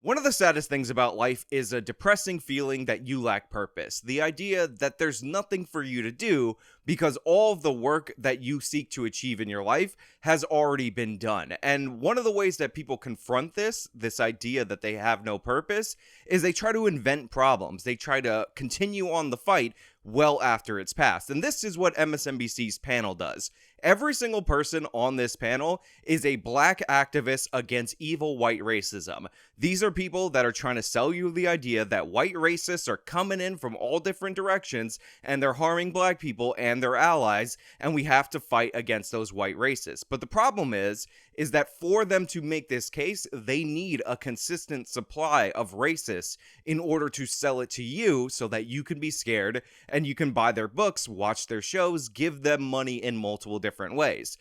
One of the saddest things about life is a depressing feeling that you lack purpose. The idea that there's nothing for you to do because all of the work that you seek to achieve in your life has already been done. And one of the ways that people confront this idea that they have no purpose, is they try to invent problems. They try to continue on the fight well after it's passed. And this is what MSNBC's panel does. Every single person on this panel is a black activist against evil white racism. These are people that are trying to sell you the idea that white racists are coming in from all different directions and they're harming black people and their allies, and we have to fight against those white racists. But the problem is that for them to make this case, they need a consistent supply of racists in order to sell it to you so that you can be scared and you can buy their books, watch their shows, give them money in multiple different ways.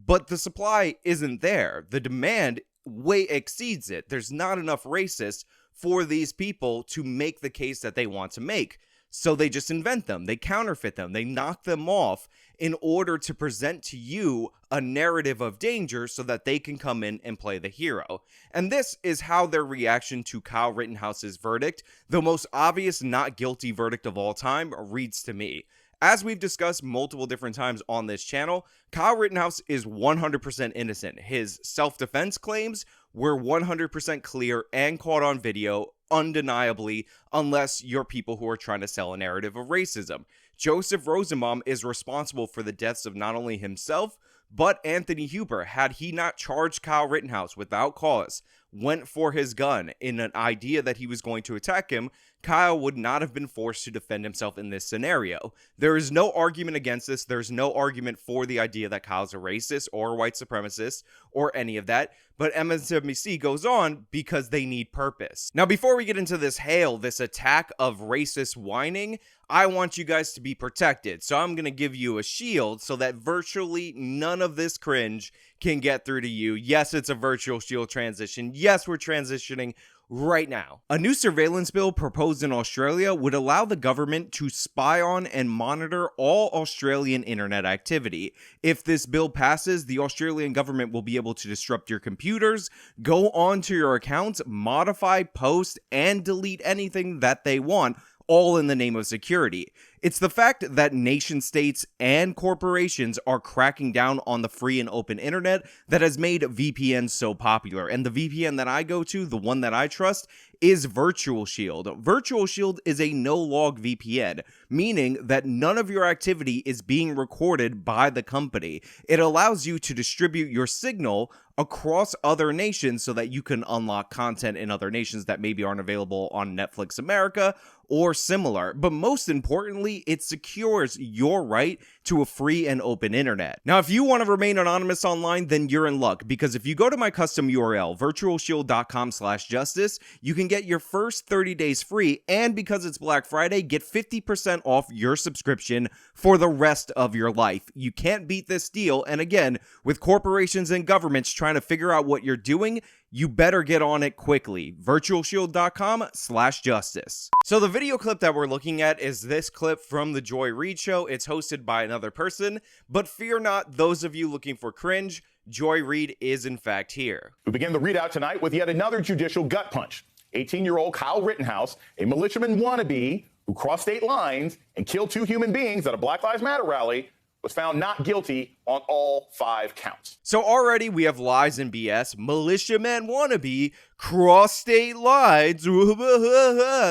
But the supply isn't there. The demand way exceeds it. There's not enough racists for these people to make the case that they want to make. So they just invent them, they counterfeit them, they knock them off in order to present to you a narrative of danger so that they can come in and play the hero. And this is how their reaction to Kyle Rittenhouse's verdict, the most obvious not guilty verdict of all time, reads to me. As we've discussed multiple different times on this channel, Kyle Rittenhouse is 100% innocent. His self-defense claims were 100% clear and caught on video, undeniably, unless you're people who are trying to sell a narrative of racism. Joseph Rosenbaum is responsible for the deaths of not only himself, but Anthony Huber. Had he not charged Kyle Rittenhouse without cause, went for his gun in an idea that he was going to attack him, Kyle would not have been forced to defend himself in this scenario. There is no argument against this. There's no argument for the idea that Kyle's a racist or a white supremacist or any of that. But MSNBC goes on because they need purpose. Now, before we get into this attack of racist whining, I want you guys to be protected. So I'm going to give you a shield so that virtually none of this cringe can get through to you. Yes, it's a virtual shield transition. Yes, we're transitioning right now. A new surveillance bill proposed in Australia would allow the government to spy on and monitor all Australian internet activity. If this bill passes, the Australian government will be able to disrupt your computers, go onto your accounts, modify, post, and delete anything that they want, all in the name of security. It's the fact that nation states and corporations are cracking down on the free and open internet that has made VPNs so popular. And the VPN that I go to, the one that I trust, is Virtual Shield. Virtual Shield is a no-log VPN, meaning that none of your activity is being recorded by the company. It allows you to distribute your signal across other nations so that you can unlock content in other nations that maybe aren't available on Netflix America or similar. But most importantly, it secures your right to a free and open internet. Now, if you want to remain anonymous online, then you're in luck, because if you go to my custom URL, virtualshield.com/justice, you can get your first 30 days free, and because it's Black Friday, get 50% off your subscription for the rest of your life. You can't beat this deal, and again, with corporations and governments trying to figure out what you're doing, you better get on it quickly. virtualshield.com/justice. So the video clip that we're looking at is this clip from the Joy Reid show. It's hosted by another person, but fear not, those of you looking for cringe, Joy Reid is in fact here. We begin the readout tonight with yet another judicial gut punch. 18-year-old Kyle Rittenhouse, a militiaman wannabe who crossed state lines and killed 2 human beings at a Black Lives Matter rally, was found not guilty on all 5 counts. So already we have lies and BS, militiaman wannabe, cross state lines,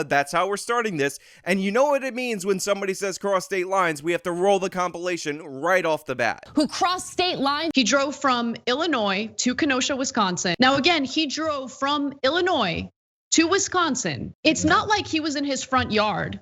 that's how we're starting this. And you know what it means when somebody says cross state lines, we have to roll the compilation right off the bat. Who crossed state lines. He drove from Illinois to Kenosha, Wisconsin. Now again, he drove from Illinois to Wisconsin. It's not like he was in his front yard.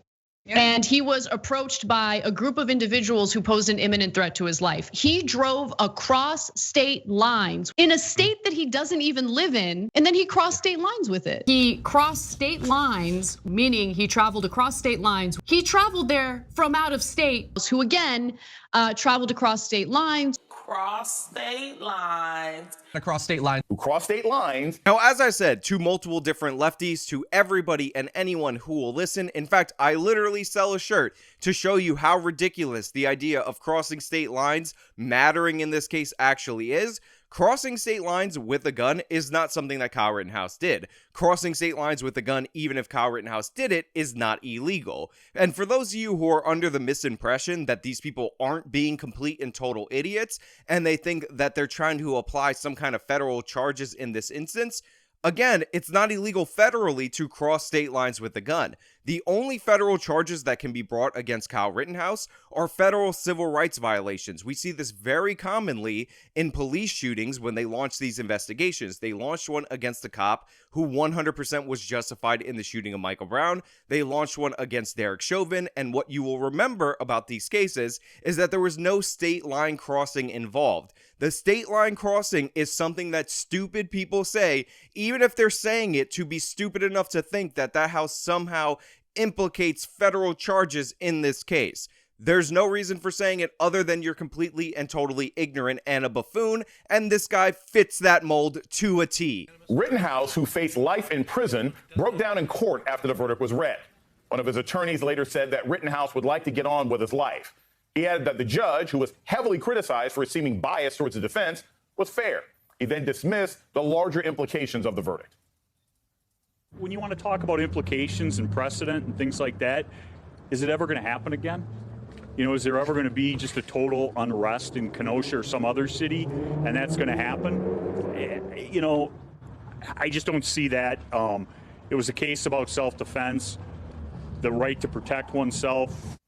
Yeah. And he was approached by a group of individuals who posed an imminent threat to his life. He drove across state lines in a state that he doesn't even live in, and then he crossed state lines with it. He crossed state lines, meaning he traveled across state lines. He traveled there from out of state, who again traveled across state lines. Cross state lines. Across state lines. Who cross state lines. Now, as I said, to multiple different lefties, to everybody and anyone who will listen. In fact, I literally sell a shirt to show you how ridiculous the idea of crossing state lines mattering in this case actually is. Crossing state lines with a gun is not something that Kyle Rittenhouse did. Crossing state lines with a gun, even if Kyle Rittenhouse did it, is not illegal. And for those of you who are under the misimpression that these people aren't being complete and total idiots, and they think that they're trying to apply some kind of federal charges in this instance, again, it's not illegal federally to cross state lines with a gun. The only federal charges that can be brought against Kyle Rittenhouse are federal civil rights violations. We see this very commonly in police shootings when they launch these investigations. They launched one against a cop who 100% was justified in the shooting of Michael Brown. They launched one against Derek Chauvin, and what you will remember about these cases is that there was no state line crossing involved. The state line crossing is something that stupid people say, even if they're saying it to be stupid enough to think that that house somehow implicates federal charges in this case. There's no reason for saying it other than you're completely and totally ignorant and a buffoon, and this guy fits that mold to a T. Rittenhouse, who faced life in prison, broke down in court after the verdict was read. One of his attorneys later said that Rittenhouse would like to get on with his life. He added that the judge, who was heavily criticized for his seeming bias towards the defense, was fair. He then dismissed the larger implications of the verdict. When you want to talk about implications and precedent and things like that, is it ever going to happen again? You know, is there ever going to be just a total unrest in Kenosha or some other city, and that's going to happen? You know, I just don't see that. It was a case about self-defense, the right to protect oneself.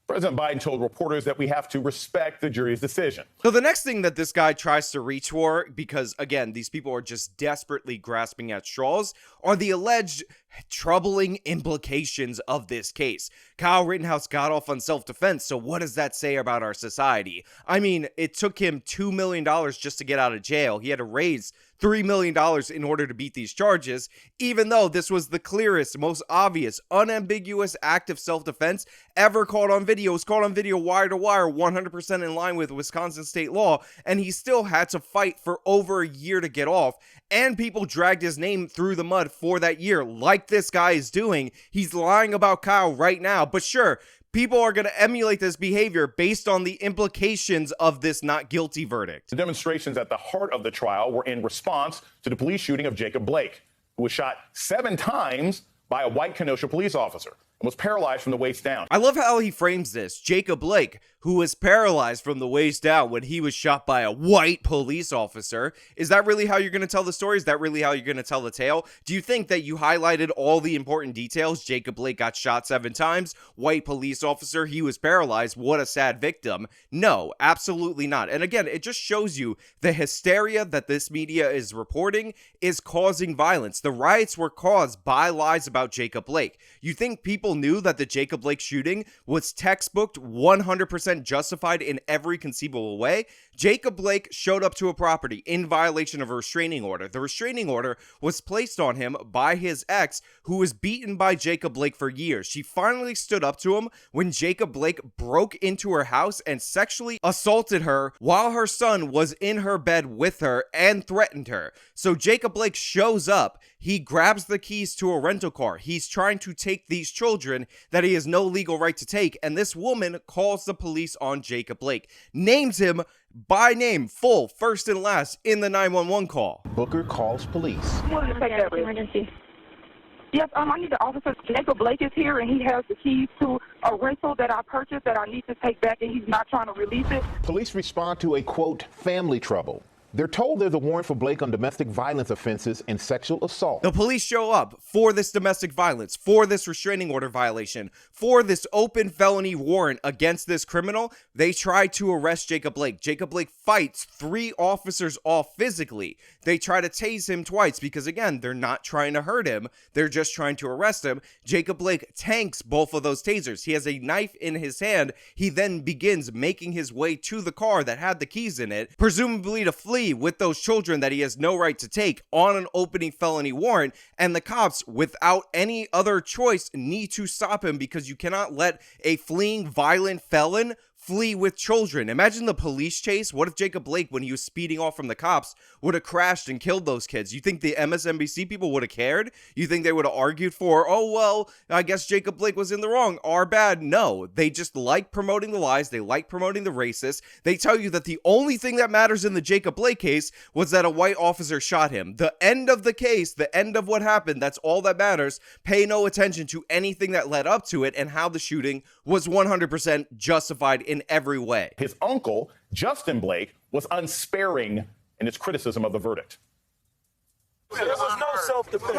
President Biden told reporters that we have to respect the jury's decision. So the next thing that this guy tries to reach for, because again, these people are just desperately grasping at straws, are the alleged troubling implications of this case. Kyle Rittenhouse got off on self-defense, so what does that say about our society? I mean, it took him $2 million just to get out of jail. He had to raise $3 million in order to beat these charges, even though this was the clearest, most obvious, unambiguous act of self-defense ever caught on video. It was caught on video wire to wire, 100% in line with Wisconsin state law, and he still had to fight for over a year to get off, and people dragged his name through the mud for that year, like this guy is doing. He's lying about Kyle right now, but sure, people are going to emulate this behavior based on the implications of this not guilty verdict. The demonstrations at the heart of the trial were in response to the police shooting of Jacob Blake, who was shot 7 times by a white Kenosha police officer and was paralyzed from the waist down. I love how he frames this. Jacob Blake, who was paralyzed from the waist down when he was shot by a white police officer. Is that really how you're going to tell the story? Is that really how you're going to tell the tale? Do you think that you highlighted all the important details? Jacob Blake got shot 7 times, white police officer, he was paralyzed, what a sad victim. No, absolutely not. And again, it just shows you the hysteria that this media is reporting is causing violence. The riots were caused by lies about Jacob Blake. You think people knew that the Jacob Blake shooting was textbooked 100% justified in every conceivable way? Jacob Blake showed up to a property in violation of a restraining order. The restraining order was placed on him by his ex, who was beaten by Jacob Blake for years. She finally stood up to him when Jacob Blake broke into her house and sexually assaulted her while her son was in her bed with her and threatened her. So Jacob Blake shows up. He grabs the keys to a rental car. He's trying to take these children that he has no legal right to take, and this woman calls the police on Jacob Blake, names him by name, full, first and last, in the 911 call. Booker calls police. I wanted to take that emergency. Yes, I need the officer. Jacob Blake is here, and he has the keys to a rental that I purchased that I need to take back, and he's not trying to release it. Police respond to a, quote, family trouble. They're told there's a warrant for Blake on domestic violence offenses and sexual assault. The police show up for this domestic violence, for this restraining order violation, for this open felony warrant against this criminal. They try to arrest Jacob Blake. Jacob Blake fights 3 officers off physically. They try to tase him twice because, again, they're not trying to hurt him. They're just trying to arrest him. Jacob Blake tanks both of those tasers. He has a knife in his hand. He then begins making his way to the car that had the keys in it, presumably to flee with those children that he has no right to take on an opening felony warrant, and the cops, without any other choice, need to stop him because you cannot let a fleeing violent felon flee with children. Imagine the police chase. What if Jacob Blake, when he was speeding off from the cops, would have crashed and killed those kids? You think the MSNBC people would have cared? You think they would have argued for, oh, well, I guess Jacob Blake was in the wrong, our bad? No, they just like promoting the lies. They like promoting the racist. They tell you that the only thing that matters in the Jacob Blake case was that a white officer shot him. The end of the case, the end of what happened, that's all that matters. Pay no attention to anything that led up to it and how the shooting was 100% justified in every way. His uncle, Justin Blake, was unsparing in his criticism of the verdict. There was no self-defense.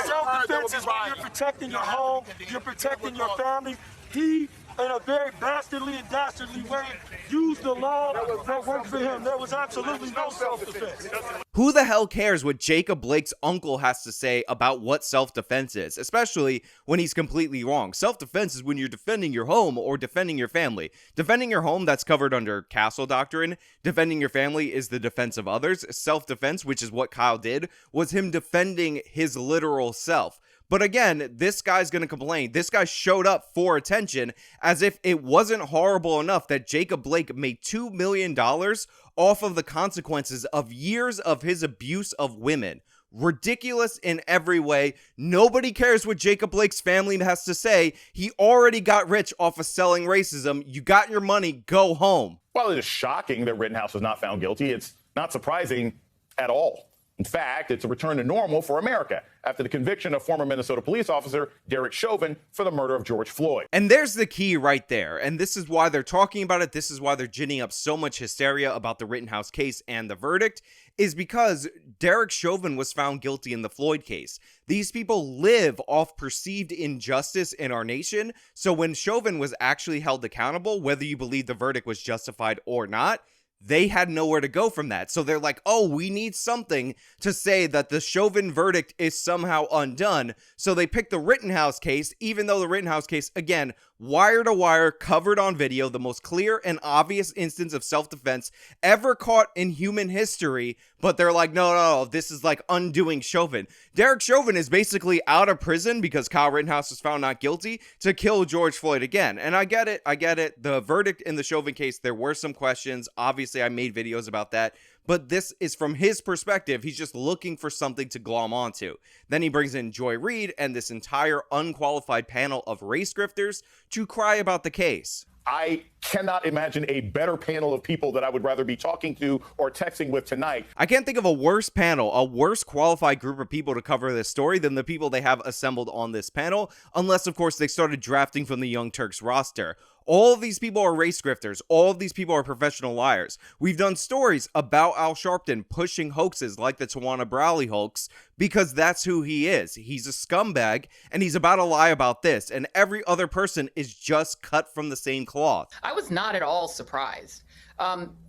Self-defense is when you're protecting your home, you're protecting your family. He, in a very bastardly and dastardly way, used the law that worked for him. There was absolutely no self-defense. Who the hell cares what Jacob Blake's uncle has to say about what self-defense is, especially when he's completely wrong? Self-defense is when you're defending your home or defending your family. Defending your home, that's covered under castle doctrine. Defending your family is the defense of others. Self-defense, which is what Kyle did, was him defending his literal self. But again, this guy's going to complain. This guy showed up for attention as if it wasn't horrible enough that Jacob Blake made $2 million off of the consequences of years of his abuse of women. Ridiculous in every way. Nobody cares what Jacob Blake's family has to say. He already got rich off of selling racism. You got your money, go home. While it is shocking that Rittenhouse was not found guilty, it's not surprising at all. In fact, it's a return to normal for America after the conviction of former Minnesota police officer Derek Chauvin for the murder of George Floyd. And there's the key right there. And this is why they're talking about it. This is why they're ginning up so much hysteria about the Rittenhouse case and the verdict, is because Derek Chauvin was found guilty in the Floyd case. These people live off perceived injustice in our nation. So when Chauvin was actually held accountable, whether you believe the verdict was justified or not, they had nowhere to go from that. So they're like, oh, we need something to say that the Chauvin verdict is somehow undone. So they picked the Rittenhouse case, even though the Rittenhouse case, again, wire to wire, covered on video, the most clear and obvious instance of self-defense ever caught in human history. But they're like, no, this is like undoing Chauvin. Derek Chauvin is basically out of prison because Kyle Rittenhouse was found not guilty to kill George Floyd again. And I get it. The verdict in the Chauvin case, there were some questions. Obviously, I made videos about that. But this is from his perspective. He's just looking for something to glom onto. Then he brings in Joy Reid and this entire unqualified panel of race grifters to cry about the case. I cannot imagine a better panel of people that I would rather be talking to or texting with tonight. I can't think of a worse panel, a worse qualified group of people to cover this story than the people they have assembled on this panel, unless, of course, they started drafting from the Young Turks roster. All of these people are race grifters. All of these people are professional liars. We've done stories about Al Sharpton pushing hoaxes like the Tawana Brawley hoax because that's who he is. He's a scumbag, and he's about to lie about this, and every other person is just cut from the same cloth. I was not at all surprised.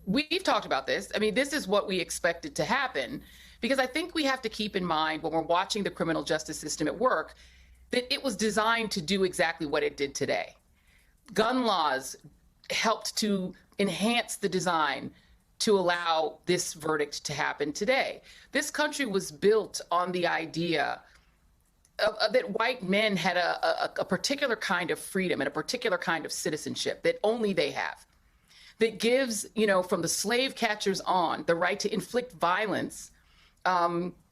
We've talked about this. I mean, this is what we expected to happen, because I think we have to keep in mind when we're watching the criminal justice system at work that it was designed to do exactly what it did today. Gun laws helped to enhance the design to allow this verdict to happen today. This country was built on the idea that white men had a particular kind of freedom and a particular kind of citizenship that only they have, that gives, from the slave catchers on, the right to inflict violence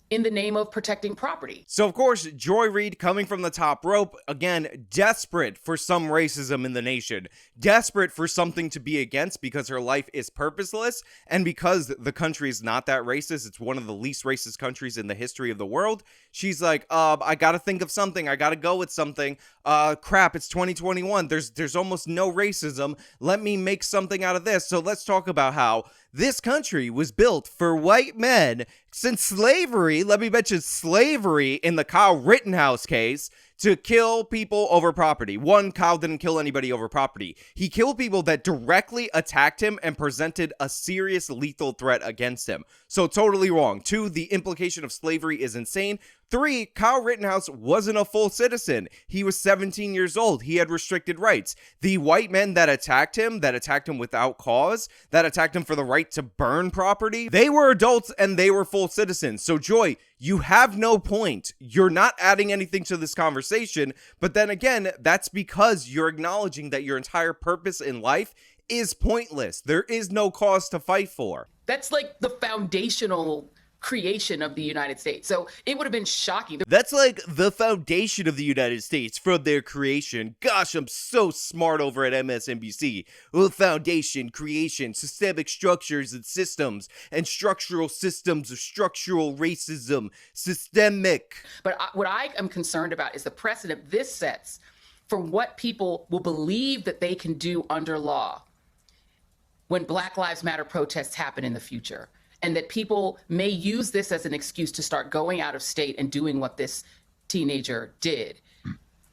in the name of protecting property. So, of course, Joy Reid coming from the top rope, again, desperate for some racism in the nation, desperate for something to be against because her life is purposeless, and because the country is not that racist, it's one of the least racist countries in the history of the world. She's like, I gotta think of something, I gotta go with something. Crap, it's 2021, there's almost no racism, let me make something out of this. So let's talk about how this country was built for white men since slavery. Let me mention slavery in the Kyle Rittenhouse case, to kill people over property. One, Kyle didn't kill anybody over property. He killed people that directly attacked him and presented a serious lethal threat against him. So totally wrong. Two, the implication of slavery is insane. Three, Kyle Rittenhouse wasn't a full citizen. He was 17 years old. He had restricted rights. The white men that attacked him without cause, that attacked him for the right to burn property, they were adults and they were full citizens. So Joy, you have no point. You're not adding anything to this conversation. But then again, that's because you're acknowledging that your entire purpose in life is pointless. There is no cause to fight for. That's like the foundational creation of the United States. So it would have been shocking. That's like the foundation of the United States from their creation. Gosh, I'm so smart over at MSNBC. Well, foundation, creation, systemic structures and systems, and structural systems of structural racism. Systemic. But what I am concerned about is the precedent this sets for what people will believe that they can do under law when Black Lives Matter protests happen in the future. And that people may use this as an excuse to start going out of state and doing what this teenager did,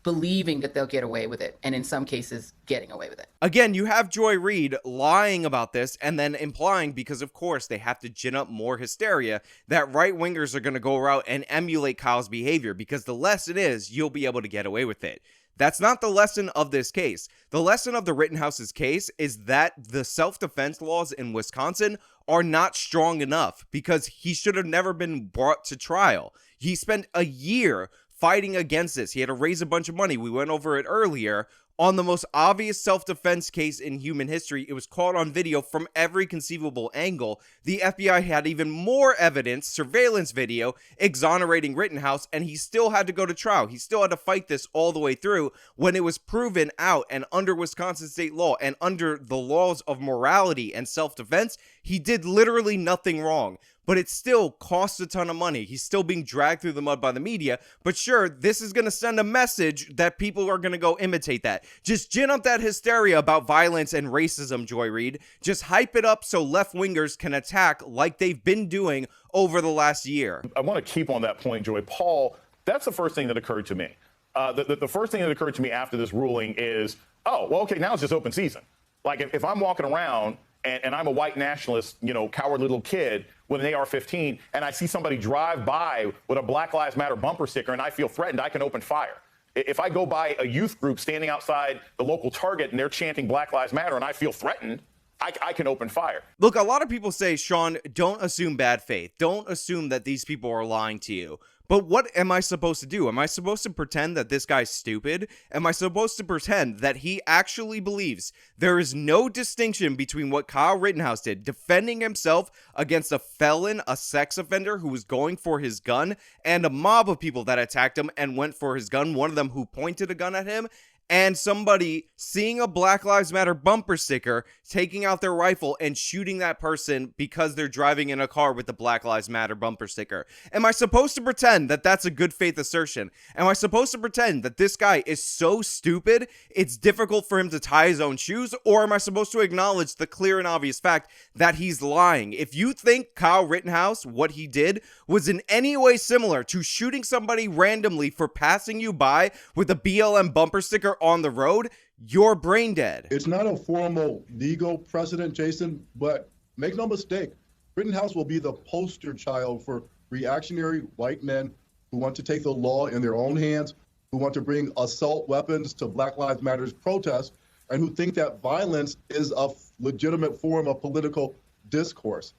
believing that they'll get away with it, and in some cases, getting away with it. Again, you have Joy Reid lying about this and then implying, because of course they have to gin up more hysteria, that right-wingers are going to go around and emulate Kyle's behavior, because the lesson is you'll be able to get away with it. That's not the lesson of this case. The lesson of the Rittenhouse's case is that the self-defense laws in Wisconsin are not strong enough, because he should have never been brought to trial. He spent a year fighting against this. He had to raise a bunch of money. We went over it earlier. On the most obvious self-defense case in human history, it was caught on video from every conceivable angle. The FBI had even more evidence, surveillance video, exonerating Rittenhouse, and he still had to go to trial. He still had to fight this all the way through when it was proven out, and under Wisconsin state law and under the laws of morality and self-defense, he did literally nothing wrong. But it still costs a ton of money. He's still being dragged through the mud by the media. But sure, this is going to send a message that people are going to go imitate that. Just gin up that hysteria about violence and racism, Joy Reid. Just hype it up so left-wingers can attack like they've been doing over the last year. I want to keep on that point, Joy. Paul, that's the first thing that occurred to me. The first thing that occurred to me after this ruling is, oh, well, okay, now it's just open season. Like, if I'm walking around and I'm a white nationalist, coward little kid with an AR-15, and I see somebody drive by with a Black Lives Matter bumper sticker and I feel threatened, I can open fire. If I go by a youth group standing outside the local Target and they're chanting Black Lives Matter and I feel threatened, I can open fire. Look, a lot of people say, Sean, don't assume bad faith. Don't assume that these people are lying to you. But what am I supposed to do? Am I supposed to pretend that this guy's stupid? Am I supposed to pretend that he actually believes there is no distinction between what Kyle Rittenhouse did, defending himself against a felon, a sex offender who was going for his gun, and a mob of people that attacked him and went for his gun, one of them who pointed a gun at him, and somebody seeing a Black Lives Matter bumper sticker, taking out their rifle and shooting that person because they're driving in a car with the Black Lives Matter bumper sticker? Am I supposed to pretend that that's a good faith assertion? Am I supposed to pretend that this guy is so stupid it's difficult for him to tie his own shoes? Or am I supposed to acknowledge the clear and obvious fact that he's lying? If you think Kyle Rittenhouse, what he did, was in any way similar to shooting somebody randomly for passing you by with a BLM bumper sticker on the road, you're brain dead. It's not a formal legal precedent, Jason, but make no mistake, Rittenhouse will be the poster child for reactionary white men who want to take the law in their own hands, who want to bring assault weapons to Black Lives Matter's protests, and who think that violence is a legitimate form of political discourse.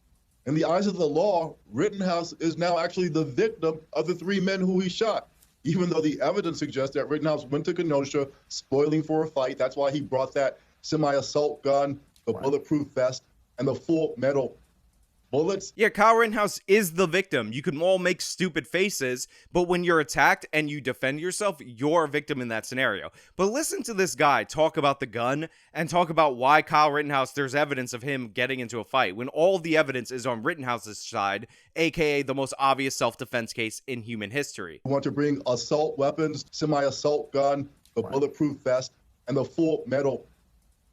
In the eyes of the law, Rittenhouse is now actually the victim of the 3 men who he shot, even though the evidence suggests that Rittenhouse went to Kenosha spoiling for a fight. That's why he brought that semi-assault gun, the bulletproof vest, and the full metal bullets. Yeah, Kyle Rittenhouse is the victim. You can all make stupid faces, but when you're attacked and you defend yourself, you're a victim in that scenario. But listen to this guy talk about the gun and talk about why Kyle Rittenhouse, there's evidence of him getting into a fight, when all the evidence is on Rittenhouse's side, aka the most obvious self-defense case in human history. We want to bring assault weapons, semi-assault gun, the bulletproof vest, and the full metal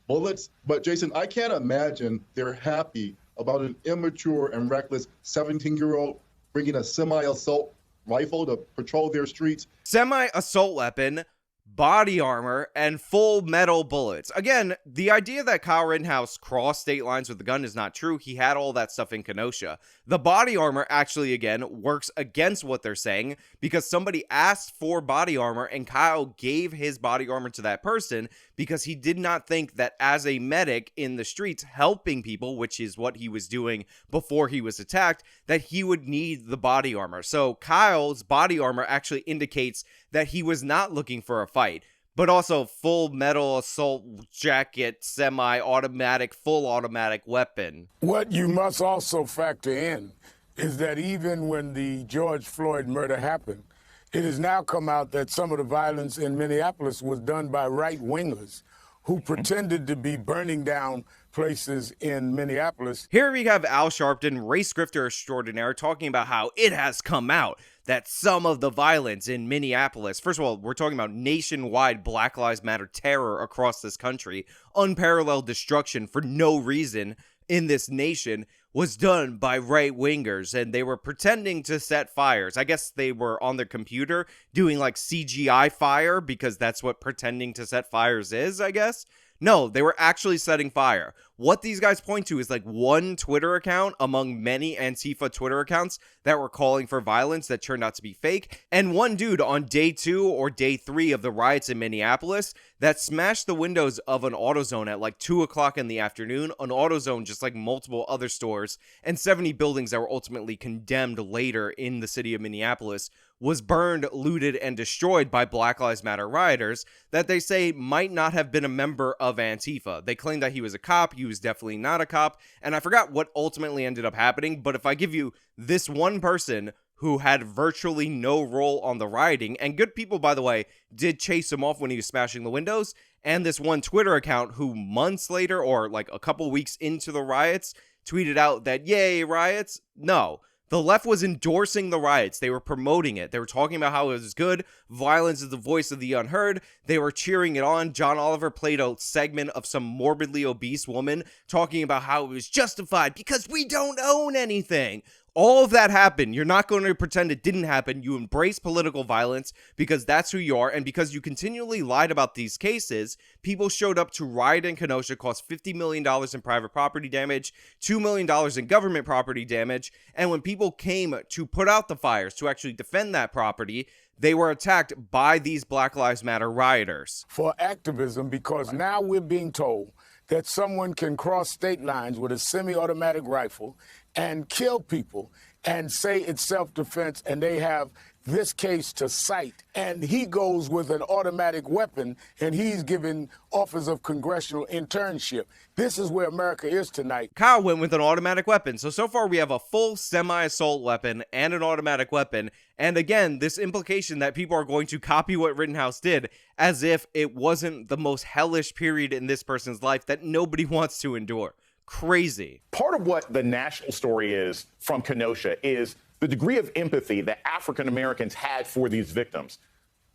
bullets. But Jason, I can't imagine they're happy about an immature and reckless 17-year-old bringing a semi-assault rifle to patrol their streets. Semi-assault weapon, body armor, and full metal bullets. Again, the idea that Kyle Rittenhouse crossed state lines with the gun is not true. He had all that stuff in Kenosha. The body armor actually, again, works against what they're saying because somebody asked for body armor and Kyle gave his body armor to that person because he did not think that as a medic in the streets helping people, which is what he was doing before he was attacked, that he would need the body armor. So Kyle's body armor actually indicates that he was not looking for a fight. but also full metal assault jacket, semi-automatic, full automatic weapon. What you must also factor in is that even when the George Floyd murder happened, it has now come out that some of the violence in Minneapolis was done by right-wingers who pretended to be burning down places in Minneapolis. Here we have Al Sharpton, race grifter extraordinaire, talking about how it has come out that some of the violence in Minneapolis, first of all, we're talking about nationwide Black Lives Matter terror across this country, unparalleled destruction for no reason in this nation, was done by right-wingers, and they were pretending to set fires. I guess they were on their computer doing like CGI fire, because that's what pretending to set fires is, I guess. No, they were actually setting fire. What these guys point to is like one Twitter account among many Antifa Twitter accounts that were calling for violence that turned out to be fake, and one dude on day 2 or day 3 of the riots in Minneapolis that smashed the windows of an AutoZone at like 2 o'clock in the afternoon, an AutoZone just like multiple other stores, and 70 buildings that were ultimately condemned later in the city of Minneapolis, was burned, looted, and destroyed by Black Lives Matter rioters that they say might not have been a member of Antifa. They claim that he was a cop. He was definitely not a cop, and I forgot what ultimately ended up happening, but if I give you this one person who had virtually no role on the rioting, and good people, by the way, did chase him off when he was smashing the windows, and this one Twitter account who months later, or like a couple weeks into the riots, tweeted out that, yay, riots? No. The left was endorsing the riots. They were promoting it. They were talking about how it was good. Violence is the voice of the unheard. They were cheering it on. John Oliver played a segment of some morbidly obese woman talking about how it was justified because we don't own anything. All of that happened. You're not going to pretend it didn't happen. You embrace political violence because that's who you are, and because you continually lied about these cases, people showed up to riot in Kenosha, cost $50 million in private property damage, $2 million in government property damage, and when people came to put out the fires, to actually defend that property, they were attacked by these Black Lives Matter rioters. For activism, because now we're being told that someone can cross state lines with a semi-automatic rifle and kill people and say it's self-defense, and they have this case to cite, and he goes with an automatic weapon and he's given offers of congressional internship. This is where America is tonight. Kyle went with an automatic weapon. So far we have a full semi-assault weapon and an automatic weapon. And again, this implication that people are going to copy what Rittenhouse did as if it wasn't the most hellish period in this person's life that nobody wants to endure. Crazy. Part of what the national story is from Kenosha is the degree of empathy that African Americans had for these victims.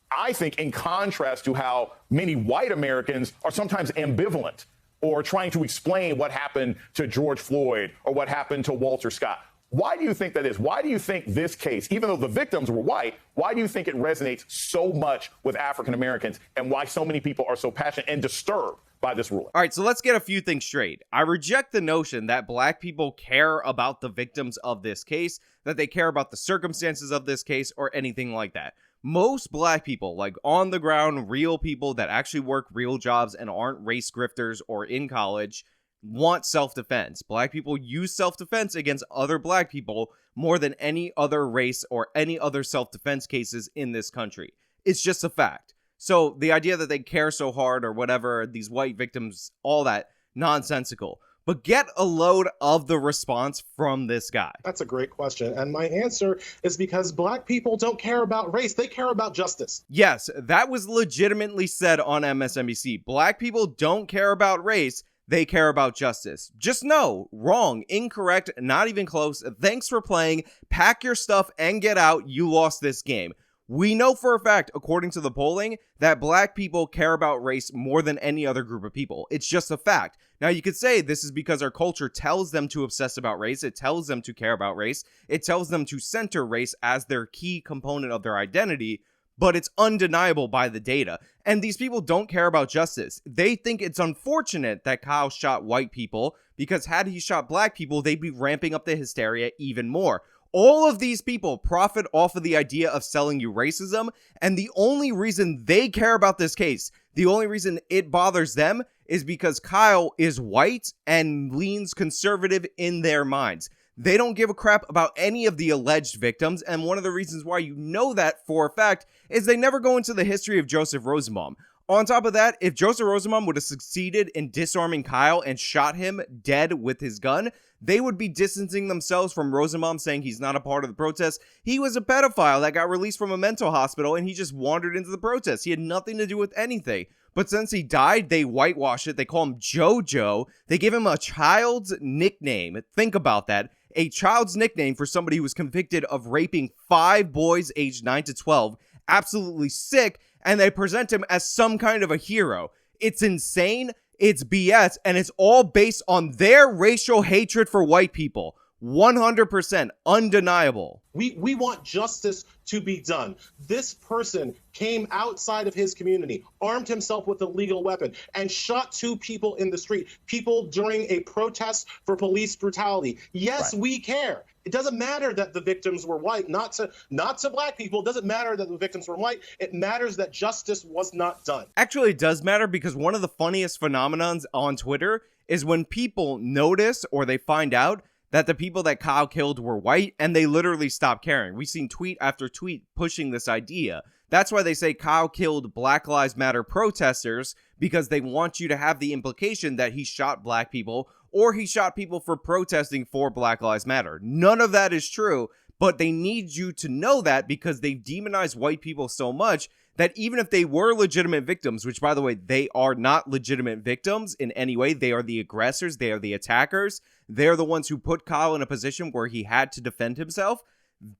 I think in contrast to how many white Americans are sometimes ambivalent or trying to explain what happened to George Floyd or what happened to Walter Scott. Why do you think that is? Why do you think this case, even though the victims were white, why do you think it resonates so much with African Americans, and why so many people are so passionate and disturbed by this ruling? All right, so let's get a few things straight. I reject the notion that black people care about the victims of this case, that they care about the circumstances of this case, or anything like that. Most black people, like on the ground, real people that actually work real jobs and aren't race grifters or in college, want self-defense. Black people use self-defense against other black people more than any other race or any other self-defense cases in this country. It's just a fact. So the idea that they care so hard or whatever, these white victims, all that, nonsensical. But get a load of the response from this guy. That's a great question. And my answer is because black people don't care about race. They care about justice. Yes, that was legitimately said on MSNBC. Black people don't care about race. They care about justice. Just no, wrong, incorrect, not even close. Thanks for playing. Pack your stuff and get out. You lost this game. We know for a fact, according to the polling, that black people care about race more than any other group of people. It's just a fact. Now, you could say this is because our culture tells them to obsess about race. It tells them to care about race. It tells them to center race as their key component of their identity. But it's undeniable by the data. And these people don't care about justice. They think it's unfortunate that Kyle shot white people, because had he shot black people, they'd be ramping up the hysteria even more. All of these people profit off of the idea of selling you racism, and the only reason they care about this case, the only reason it bothers them, is because Kyle is white and leans conservative in their minds. They don't give a crap about any of the alleged victims, and one of the reasons why you know that for a fact is they never go into the history of Joseph Rosenbaum. On top of that, if Joseph Rosenbaum would have succeeded in disarming Kyle and shot him dead with his gun, they would be distancing themselves from Rosenbaum, saying he's not a part of the protest. He was a pedophile that got released from a mental hospital and he just wandered into the protest. He had nothing to do with anything. But since he died, they whitewash it. They call him JoJo. They give him a child's nickname. Think about that. A child's nickname for somebody who was convicted of raping 5 boys aged 9 to 12. Absolutely sick. And they present him as some kind of a hero. It's insane, it's BS, and it's all based on their racial hatred for white people. 100% undeniable. We want justice to be done. This person came outside of his community, armed himself with a lethal weapon, and shot 2 people in the street, people during a protest for police brutality. Yes, right. We care. It doesn't matter that the victims were white, not to black people. It doesn't matter that the victims were white. It matters that justice was not done. Actually, it does matter, because one of the funniest phenomenons on Twitter is when people notice or they find out that the people that Kyle killed were white, and they literally stop caring. We've seen tweet after tweet pushing this idea. That's why they say Kyle killed Black Lives Matter protesters, because they want you to have the implication that he shot black people or he shot people for protesting for Black Lives Matter. None of that is true, but they need you to know that because they've demonized white people so much that even if they were legitimate victims, which, by the way, they are not legitimate victims in any way. They are the aggressors. They are the attackers. They're the ones who put Kyle in a position where he had to defend himself.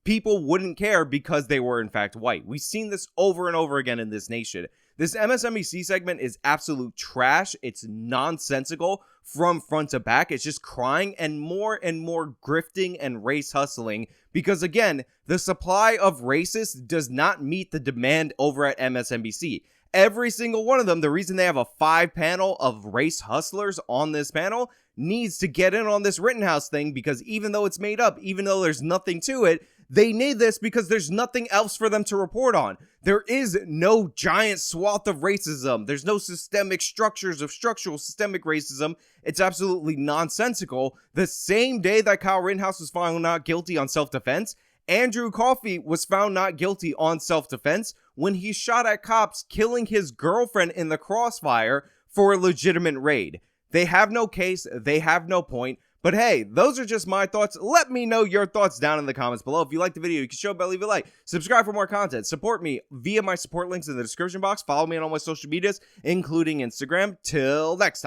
People wouldn't care because they were, in fact, white. We've seen this over and over again in this nation. This MSNBC segment is absolute trash. It's nonsensical from front to back. It's just crying and more grifting and race hustling because, again, the supply of racists does not meet the demand over at MSNBC. Every single one of them, the reason they have a 5-panel of race hustlers on this panel, needs to get in on this Rittenhouse thing because even though it's made up, even though there's nothing to it, they need this because there's nothing else for them to report on. There is no giant swath of racism. There's no systemic structures of structural systemic racism. It's absolutely nonsensical. The same day that Kyle Rittenhouse was found not guilty on self-defense, Andrew Coffey was found not guilty on self-defense when he shot at cops, killing his girlfriend in the crossfire for a legitimate raid. They have no case. They have no point. But hey, those are just my thoughts. Let me know your thoughts down in the comments below. If you liked the video, you can show it by leaving a like. Subscribe for more content. Support me via my support links in the description box. Follow me on all my social medias, including Instagram. Till next time.